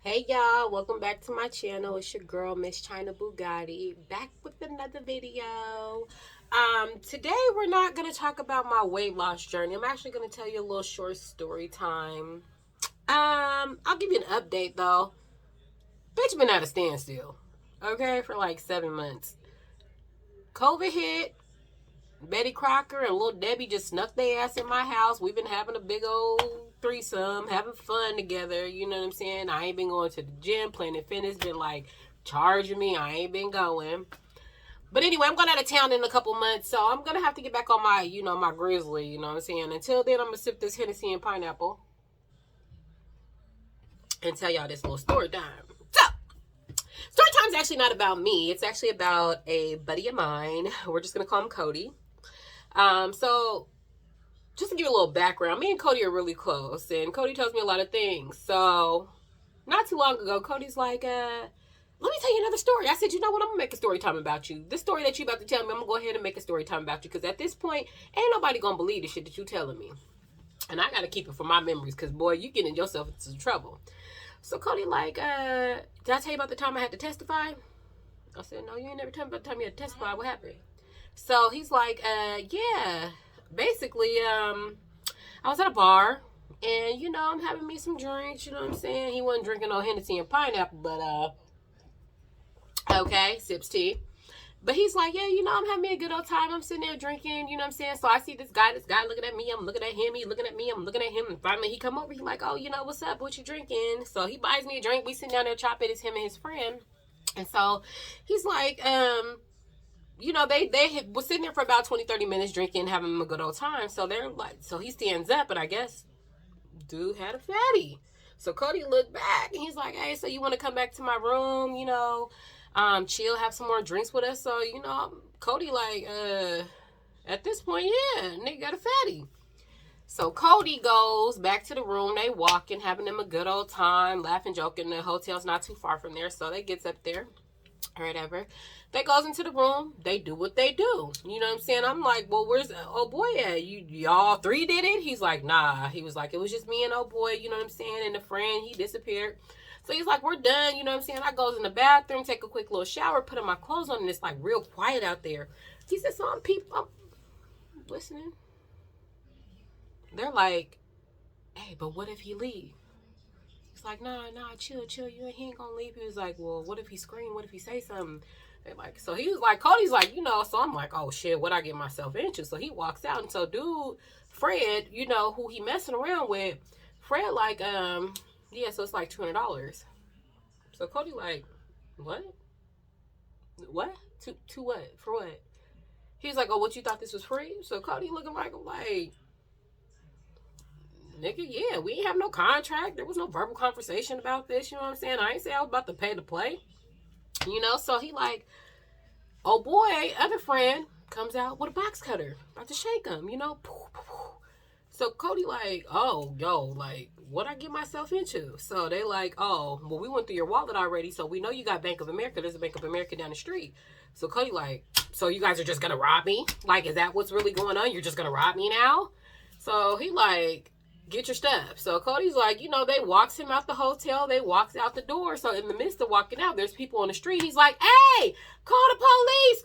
Hey y'all, welcome back to my channel. It's your girl Miss China Bugatti back with another video. Today we're not gonna talk about my weight loss journey. I'm actually gonna tell you a little short story time. I'll give you an update though. Bitch been at a standstill. Okay, for like 7 months. COVID hit. Betty Crocker and Little Debbie just snuck their ass in my house. We've been having a big old threesome, having fun together. You know what I'm saying? I ain't been going to the gym. Planet Fitness been like charging me. I ain't been going. But anyway, I'm going out of town in a couple months, so I'm gonna have to get back on my, my grizzly. You know what I'm saying? Until then, I'm gonna sip this Hennessy and pineapple and tell y'all this little story time. So, story time's actually not about me. It's actually about a buddy of mine. We're just gonna call him Cody. So just to give you a little background, me and Cody are really close, and Cody tells me a lot of things. So, not too long ago, Cody's like, let me tell you another story. I said, you know what? I'm going to make a story time about you. This story that you about to tell me, I'm going to go ahead and make a story time about you, because at this point, ain't nobody going to believe the shit that you telling me. And I got to keep it for my memories, because, boy, you getting yourself into trouble. So, Cody like, did I tell you about the time I had to testify? I said, no, you ain't never told me about the time you had to testify. What happened? So, he's like, yeah. Basically, I was at a bar, and I'm having me some drinks. You know what I'm saying? He wasn't drinking no Hennessy and pineapple, but okay, sips tea. But he's like, yeah, I'm having me a good old time. I'm sitting there drinking, you know what I'm saying? So I see this guy looking at me. I'm looking at him. He looking at me. I'm looking at him. And finally he come over. He like, oh, what's up? What you drinking? So he buys me a drink. We sit down there chopping. It's him and his friend. And so he's like, they was sitting there for about 20-30 minutes drinking, having a good old time. So they're like, so he stands up, and I guess dude had a fatty. So Cody looked back, and he's like, hey, so you want to come back to my room, chill, have some more drinks with us? So, Cody like, at this point, yeah, nigga got a fatty. So Cody goes back to the room. They walking, having them a good old time, laughing, joking. The hotel's not too far from there, so they gets up there or whatever. They goes into the room. They do what they do. You know what I'm saying? I'm like, well, where's oh boy at? Y'all three did it? He's like, nah. He was like, it was just me and oh boy, you know what I'm saying? And the friend, he disappeared. So he's like, we're done. You know what I'm saying? I goes in the bathroom, take a quick little shower, put my clothes on, and it's like real quiet out there. He said, so I'm listening. They're like, hey, but what if he leave? He's like, nah, chill. He ain't gonna leave. He was like, well, what if he scream? What if he say something? They like, so he was like, Cody's like, so I'm like, oh shit, what I get myself into? So he walks out, and so dude, Fred, who he messing around with, Fred like, yeah, so it's like $200. So Cody like, what? What? To what? For what? He's like, oh, what, you thought this was free? So Cody looking like, nigga, yeah, we ain't have no contract. There was no verbal conversation about this. You know what I'm saying? I ain't say I was about to pay to play. So he like, oh boy, other friend comes out with a box cutter, about to shake him, So Cody like, oh, yo, like, what I get myself into? So they like, oh, well, we went through your wallet already, so we know you got Bank of America. There's a Bank of America down the street. So Cody like, so you guys are just gonna rob me? Like, is that what's really going on? You're just gonna rob me now? So he like, get your stuff. So Cody's like, they walks him out the hotel. They walks out the door. So in the midst of walking out, there's people on the street. He's like, hey, call the police.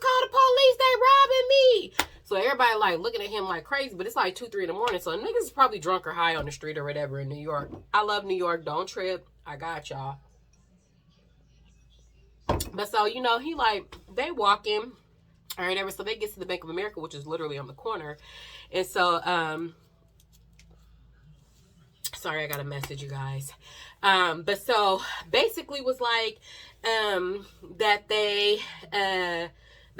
They robbing me. So everybody like looking at him like crazy, but it's like 2-3 in the morning. So niggas is probably drunk or high on the street or whatever in New York. I love New York. Don't trip. I got y'all. But so, he like, they walk in or whatever. So they get to the Bank of America, which is literally on the corner. And so, sorry, I got a message, you guys. But so basically was like, that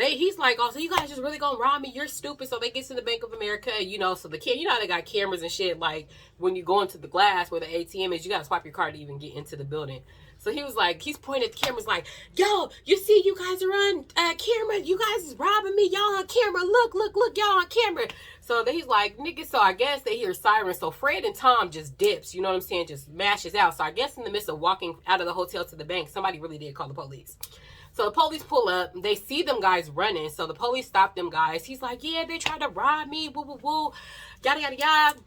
he's like, oh, so you guys just really gonna rob me? You're stupid. So they get to the Bank of America, so the kid, they got cameras and shit. Like when you go into the glass where the ATM is, you gotta swipe your card to even get into the building. So he was like, he's pointing at the cameras like, yo, you see, you guys are on camera. You guys is robbing me. Y'all on camera. Look, y'all on camera. So then he's like, nigga, so I guess they hear sirens. So Fred and Tom just dips, you know what I'm saying? Just mashes out. So I guess in the midst of walking out of the hotel to the bank, somebody really did call the police. So the police pull up. They see them guys running. So the police stop them guys. He's like, yeah, they tried to rob me. Woo, woo, woo. Yada, yada, yada.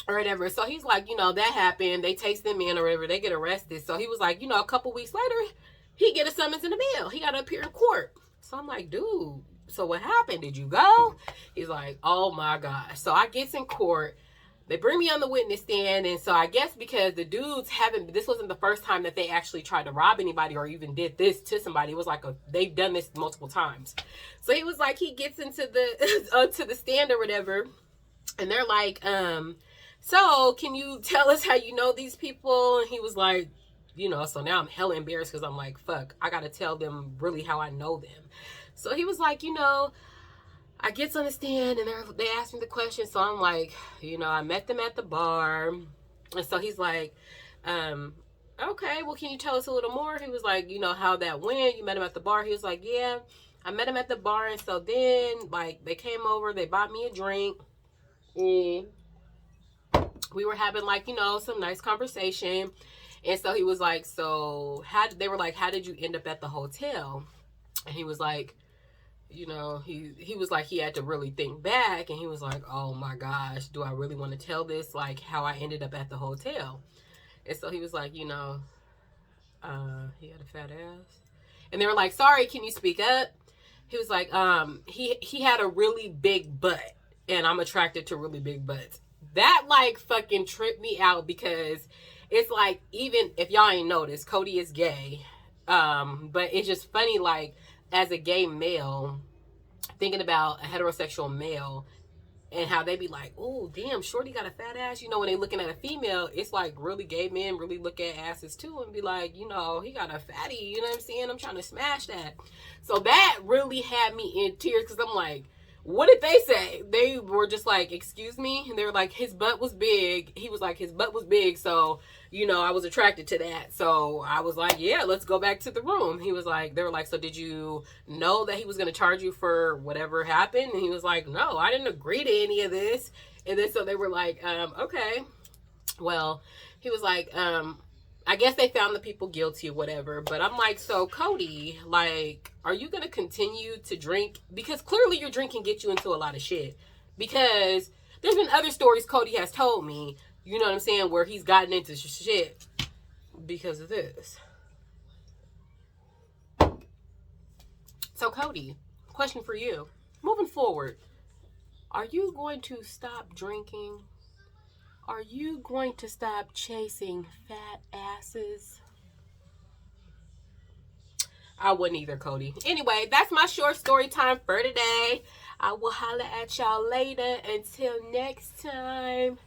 or whatever. So he's like, that happened. They takes them in or whatever. They get arrested. So he was like, a couple weeks later, he get a summons in the mail. He got to appear in court. So I'm like, dude, so what happened? Did you go? He's like, oh my gosh. So I gets in court. They bring me on the witness stand. And so I guess because the dudes this wasn't the first time that they actually tried to rob anybody or even did this to somebody. It was like they've done this multiple times. So he was like, he gets into the, to the stand or whatever. And they're like, so can you tell us how you know these people? And he was like, so now I'm hella embarrassed because I'm like, fuck, I got to tell them really how I know them. So he was like, I get to understand and they asked me the question. So I'm like, I met them at the bar. And so he's like, okay, well, can you tell us a little more? He was like, how that went? You met him at the bar? He was like, yeah, I met him at the bar. And so then, like, they came over, they bought me a drink. And we were having, like, some nice conversation. And so he was like, so they were like, how did you end up at the hotel? And he was like, he was like, he had to really think back. And he was like, oh my gosh, do I really want to tell this? Like how I ended up at the hotel. And so he was like, he had a fat ass. And they were like, sorry, can you speak up? He was like, he had a really big butt and I'm attracted to really big butts. That like fucking tripped me out because it's like, even if y'all ain't noticed, Cody is gay. But it's just funny, like, as a gay male, thinking about a heterosexual male and how they be like, oh, damn, shorty got a fat ass. When they looking at a female, it's like really gay men really look at asses too and be like, he got a fatty. You know what I'm saying? I'm trying to smash that. So that really had me in tears because I'm like, what did they say? They were just like, excuse me? And they were like, his butt was big. He was like, his butt was big. So, I was attracted to that. So I was like, yeah, let's go back to the room. He was like, they were like, so did you know that he was going to charge you for whatever happened? And he was like, no, I didn't agree to any of this. And then so they were like, okay. Well, he was like, I guess they found the people guilty or whatever. But I'm like, so Cody, like, are you going to continue to drink? Because clearly your drink can get you into a lot of shit. Because there's been other stories Cody has told me, you know what I'm saying, where he's gotten into shit because of this. So Cody, question for you. Moving forward, are you going to stop drinking? Are you going to stop chasing fat asses? I wouldn't either, Cody. Anyway, that's my short story time for today. I will holler at y'all later. Until next time.